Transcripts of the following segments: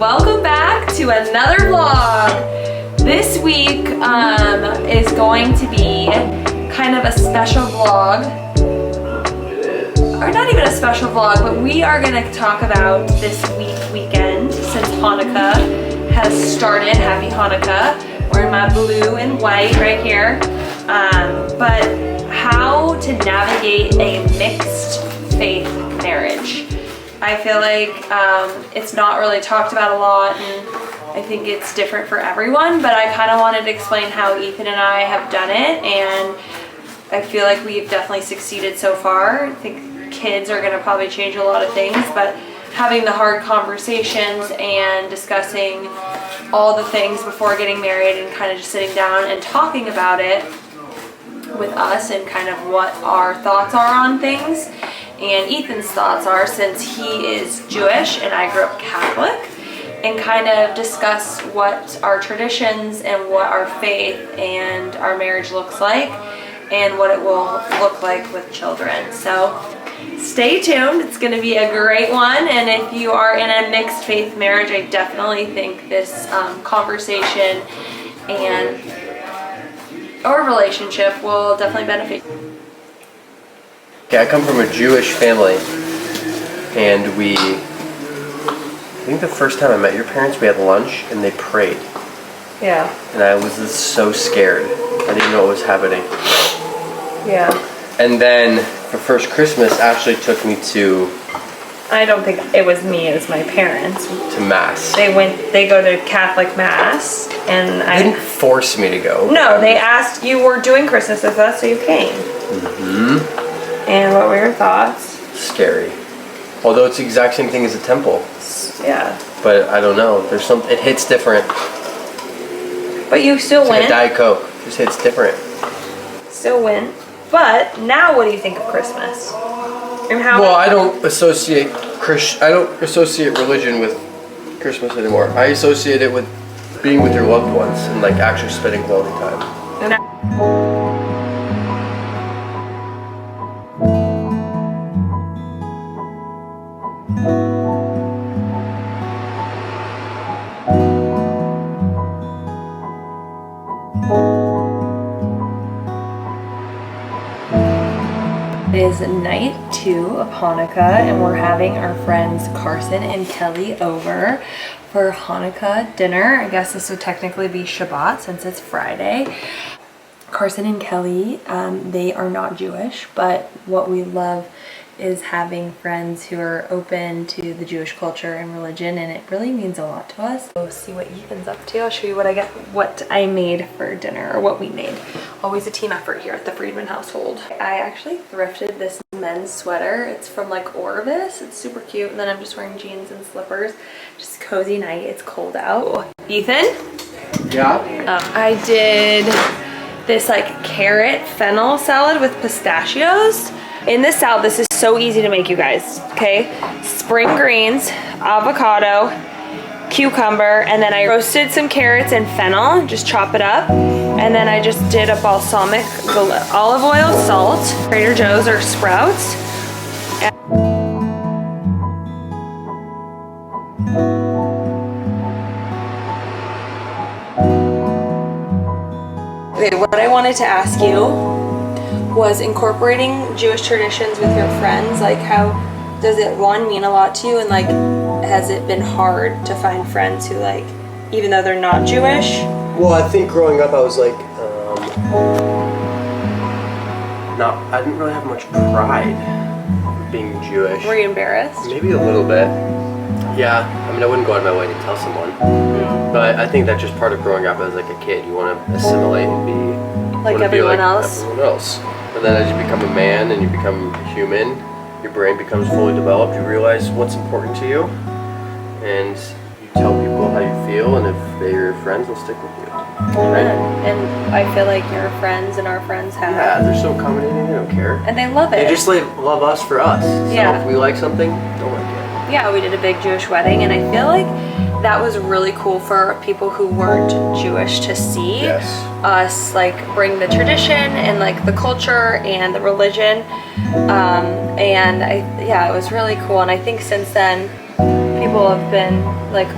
Welcome back to another vlog. This week is going to be kind of a special vlog. Or not even a special vlog, but we are going to talk about this weekend since Hanukkah has started. Happy Hanukkah. Wearing my blue and white right here. But how to navigate a mixed faith marriage. I feel like it's not really talked about a lot, and I think it's different for everyone, but I kind of wanted to explain how Ethan and I have done it, and I feel like we've definitely succeeded so far. I think kids are going to probably change a lot of things, but having the hard conversations and discussing all the things before getting married and kind of just sitting down and talking about it with us and kind of what our thoughts are on things. And Ethan's thoughts are, since he is Jewish and I grew up Catholic, and kind of discuss what our traditions and what our faith and our marriage looks like and what it will look like with children. So stay tuned, it's going to be a great one, and if you are in a mixed faith marriage, I definitely think this conversation and or relationship will definitely benefit you. Okay, I come from a Jewish family, and I think the first time I met your parents, we had lunch, and they prayed. Yeah. And I was just so scared. I didn't know what was happening. Yeah. And then, for first Christmas, Ashley took me to I don't think it was me, it was my parents. Mass. They go to Catholic Mass, and They didn't force me to go. No, they asked, you were doing Christmas with us, so you came. Mm-hmm. And what were your thoughts? Scary. Although it's the exact same thing as a temple. Yeah. But I don't know. It hits different. But you still It's like went. a Diet Coke. It just hits different. Still went. But now what do you think of Christmas? And how? Well, I don't associate religion with Christmas anymore. I associate it with being with your loved ones and like actually spending quality time. It is night 2 of Hanukkah, and we're having our friends Carson and Kelly over for Hanukkah dinner. I guess this would technically be Shabbat since it's Friday. Carson and Kelly, they are not Jewish, but what we love is having friends who are open to the Jewish culture and religion, and it really means a lot to us. So see what Ethan's up to. I'll show you what I made for dinner, or what we made. Always a team effort here at the Friedman household. I actually thrifted this men's sweater. It's from like Orvis. It's super cute, and then I'm just wearing jeans and slippers. Just cozy night. It's cold out. Ethan? Yeah? I did this like carrot fennel salad with pistachios. In this salad, this is so easy to make, you guys, okay? Spring greens, avocado, cucumber, and then I roasted some carrots and fennel, just chop it up. And then I just did a balsamic olive oil, salt, Trader Joe's or Sprouts. Okay, what I wanted to ask you was incorporating Jewish traditions with your friends. Like, how does it, one, mean a lot to you, and like, has it been hard to find friends who, like, even though they're not Jewish? Well, I think growing up I was like, I didn't really have much pride being Jewish. Were you embarrassed? Maybe a little bit. Yeah, I mean, I wouldn't go out of my way to tell someone. But I think that's just part of growing up as like a kid. You want to assimilate and be like everyone else. And then as you become a man and you become human, your brain becomes fully developed. You realize what's important to you, and you tell people how you feel, and if they're your friends, they'll stick with you. Amen. And I feel like your friends and our friends have. Yeah, they're so accommodating, they don't care. And they love it. They just love us for us. So Yeah. if we like something, they'll like it. Yeah, we did a big Jewish wedding, and I feel like that was really cool for people who weren't Jewish to see Yes. us like bring the tradition and like the culture and the religion. And it was really cool. And I think since then, people have been like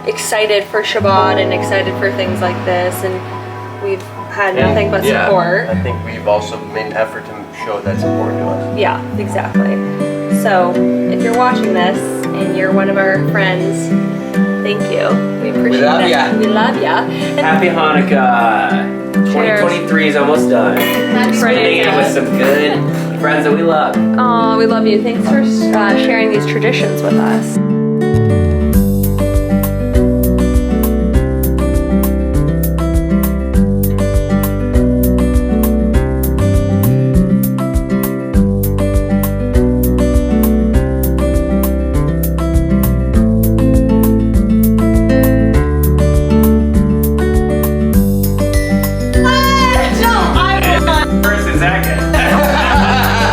excited for Shabbat and excited for things like this, and we've had nothing but support. I think we've also made an effort to show that's important to us. Yeah, exactly. So if you're watching this and you're one of our friends, thank you. We appreciate love it. ya. We love ya. Happy Hanukkah! 2023 is almost done. Spending it with some good friends that we love. Oh, we love you. Thanks for sharing these traditions with us. Versus second.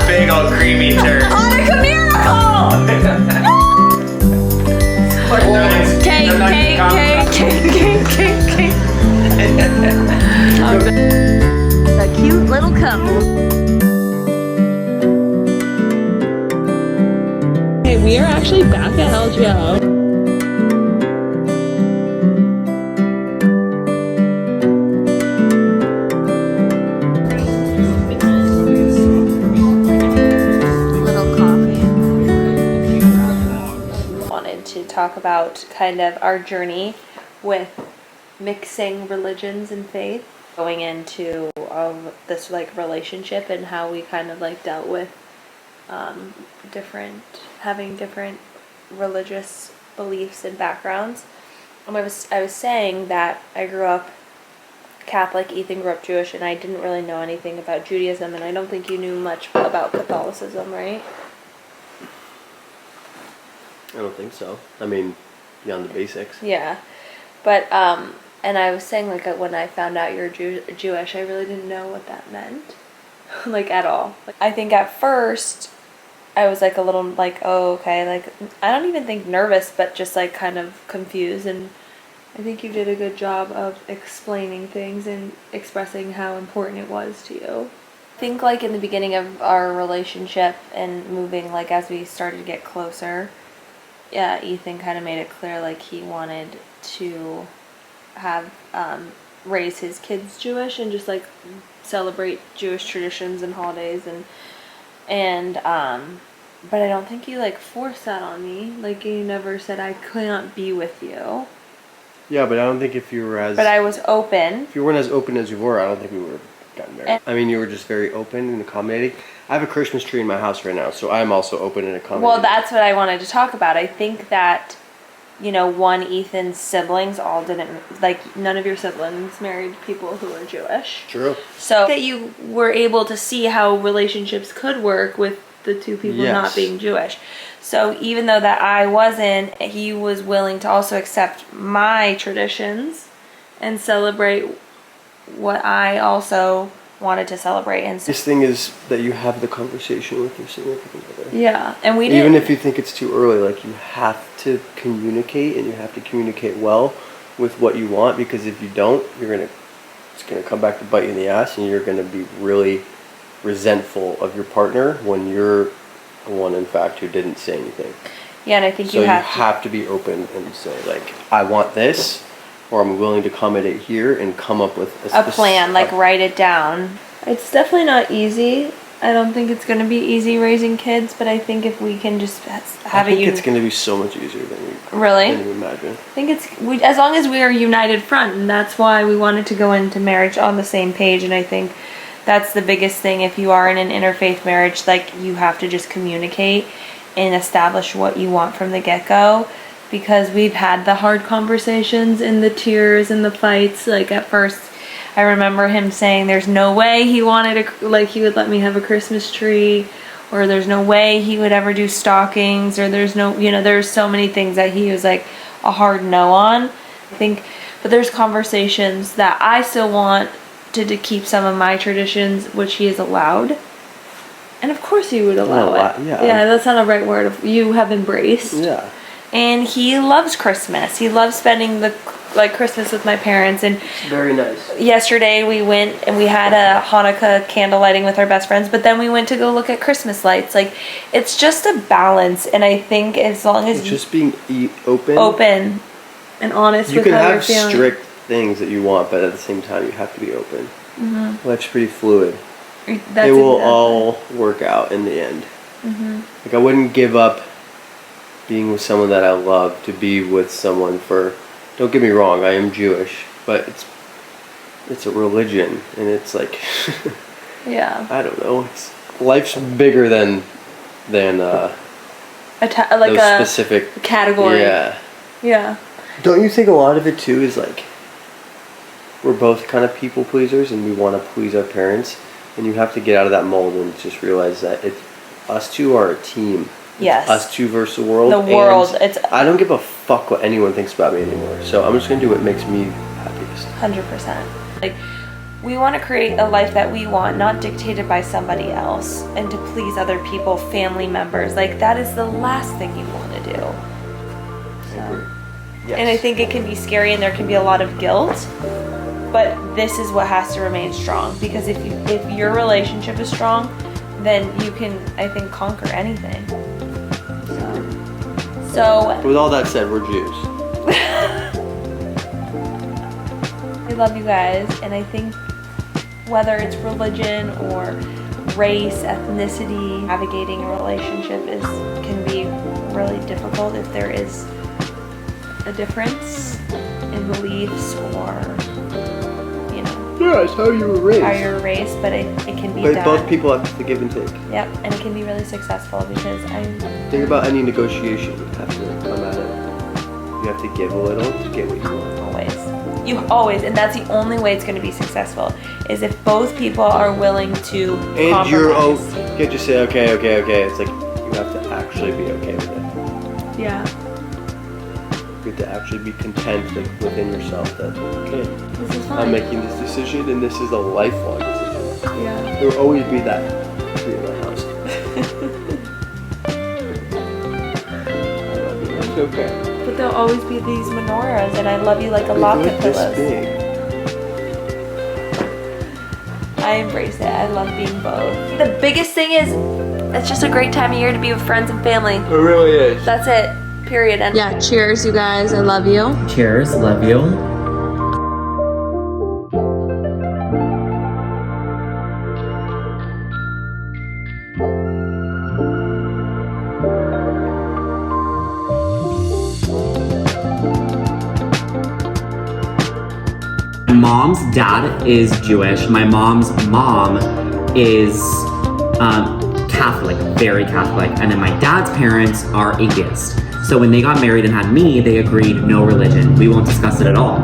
Big old creamy turd. Hanukkah miracle! Cake. A cute little couple. Okay, we are actually back at LGO. Talk about kind of our journey with mixing religions and faith, going into this like relationship and how we kind of like dealt with having different religious beliefs and backgrounds. I was saying that I grew up Catholic, Ethan grew up Jewish, and I didn't really know anything about Judaism, and I don't think you knew much about Catholicism, right? I don't think so. I mean, beyond the basics. Yeah, but and I was saying like when I found out you're Jewish, I really didn't know what that meant, like at all. I think at first I was like a little like, oh okay, like I don't even think nervous, but just like kind of confused. And I think you did a good job of explaining things and expressing how important it was to you. I think like in the beginning of our relationship and moving, like as we started to get closer, yeah, Ethan kind of made it clear like he wanted to have raise his kids Jewish and just like celebrate Jewish traditions and holidays and but I don't think you like forced that on me. Like you never said I cannot be with you. Yeah, but I don't think if you were as... But I was open. If you weren't as open as you were, I don't think we would have gotten married. I mean, you were just very open and accommodating. I have a Christmas tree in my house right now, so I'm also open and accommodating. Well, that's what I wanted to talk about. I think that, you know, Ethan's siblings all didn't, like, none of your siblings married people who are Jewish. True. So that you were able to see how relationships could work with the two people not being Jewish. So even though that I wasn't, he was willing to also accept my traditions and celebrate what I also wanted to celebrate. And this thing is that you have the conversation with your significant other. Yeah, and we did. Even if you think it's too early, like you have to communicate, and you have to communicate well with what you want, because if you don't, it's gonna come back to bite you in the ass, and you're gonna be really resentful of your partner when you're the one, in fact, who didn't say anything. Yeah, and I think so you have to be open and say, like, I want this, or I'm willing to accommodate here, and come up with a plan, like write it down. It's definitely not easy. I don't think it's going to be easy raising kids, but I think if we can just have I think it's going to be so much easier than you imagine. I think as long as we are a united front, and that's why we wanted to go into marriage on the same page. And I think that's the biggest thing. If you are in an interfaith marriage, like you have to just communicate and establish what you want from the get-go. Because we've had the hard conversations and the tears and the fights. Like at first, I remember him saying there's no way he wanted he would let me have a Christmas tree, or there's no way he would ever do stockings, or there's so many things that he was like, a hard no on. I think, but there's conversations that I still want to keep some of my traditions, which he is allowed. And of course you would allow it. Yeah, that's not a right word. You have embraced. Yeah. And he loves Christmas. He loves spending the Christmas with my parents. And It's very nice. yesterday we went and we had a Hanukkah candle lighting with our best friends, but then we went to go look at Christmas lights. Like, it's just a balance, and I think as long as It's just being open and honest with how you're feeling. You can have strict things that you want, but at the same time you have to be open. Mm-hmm. Life's pretty fluid. That's it will all work out in the end. Mm-hmm. Like, I wouldn't give up being with someone that I love to be with someone for. Don't get me wrong, I am Jewish, but it's a religion, and it's like yeah. I don't know. Life's bigger than those specific category. Yeah. Yeah. Don't you think a lot of it too is like we're both kind of people pleasers and we want to please our parents, and you have to get out of that mold and just realize that it's us two are a team. Yes. Us two versus the world. The world. I don't give a fuck what anyone thinks about me anymore. So I'm just gonna do what makes me happiest. 100%. Like, we want to create a life that we want, not dictated by somebody else, and to please other people, family members. Like, that is the last thing you want to do. So. Yes. And I think it can be scary, and there can be a lot of guilt. But this is what has to remain strong, because if your relationship is strong, then you can, I think, conquer anything. So with all that said, we're Jews. I love you guys, and I think whether it's religion or race, ethnicity, navigating a relationship can be really difficult if there is a difference in beliefs or, you know. Yeah, it's how you were raised. How you're raised, but it can be But done. both people have to give and take. Yep, and it can be really successful because Think about any negotiation. You have to come at it. You have to give a little to get what you want. Always, and that's the only way it's going to be successful, is if both people are willing to and compromise. You can't just say, okay. It's like, you have to actually be okay with it. Yeah. You have to actually be content within yourself that, okay, This is fine. I'm making this decision, and this is a lifelong decision. Yeah. There will always be that tree in my house. I love you. It's okay. But there'll always be these menorahs, and I love you like a locket pillows. I embrace it. I love being both. The biggest thing is, it's just a great time of year to be with friends and family. It really is. That's it. Period. And yeah, cheers, you guys. I love you. Cheers, love you. My mom's dad is Jewish. My mom's mom is Catholic, very Catholic. And then my dad's parents are atheist. So when they got married and had me, they agreed no religion. We won't discuss it at all,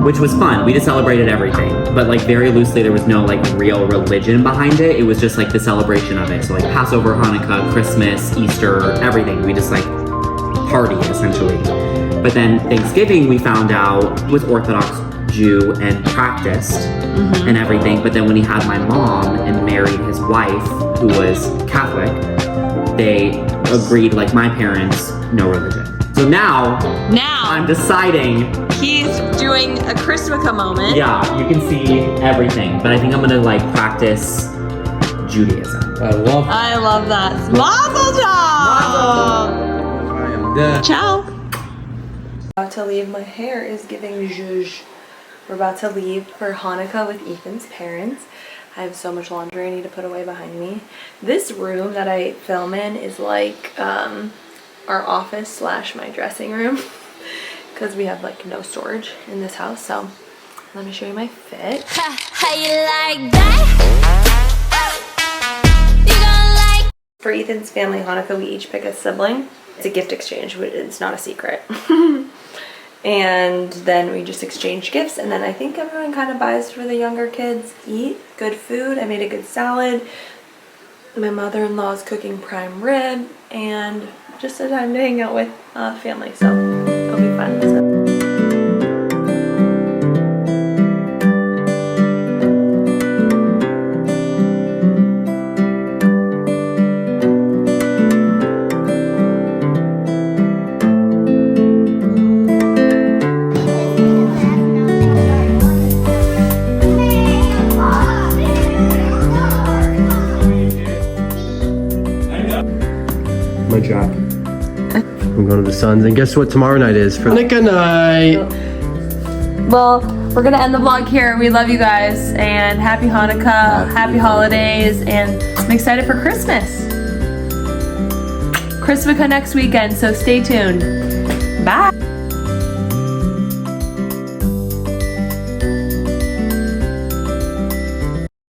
which was fun. We just celebrated everything. But like very loosely, there was no like real religion behind it. It was just like the celebration of it. So like Passover, Hanukkah, Christmas, Easter, everything. We just like party essentially. But then Thanksgiving, we found out was Orthodox Jew and practiced and everything, but then when he had my mom and married his wife, who was Catholic, they agreed, like my parents, no religion. So now I'm deciding. He's doing a Christmaka moment. Yeah, you can see everything, but I think I'm gonna like practice Judaism. I love that. Mazel tov! I am dead. Ciao. About to leave. My hair is giving zhuzh. We're about to leave for Hanukkah with Ethan's parents. I have so much laundry I need to put away behind me. This room that I film in is like our office slash my dressing room because we have like no storage in this house. So let me show you my fit. How you like that? You gonna like? For Ethan's family Hanukkah, we each pick a sibling. It's a gift exchange, but it's not a secret. And then we just exchange gifts, and then I think everyone kind of buys for the younger kids. Eat good food. I made a good salad. My mother-in-law is cooking prime rib, and just a time to hang out with family. So hope you fun. So. My job. I'm going to the Suns, and guess what tomorrow night is for Hanukkah night? Well, we're gonna end the vlog here. We love you guys, and happy Hanukkah, happy holidays, and I'm excited for Christmas. Christmas next weekend, so stay tuned. Bye.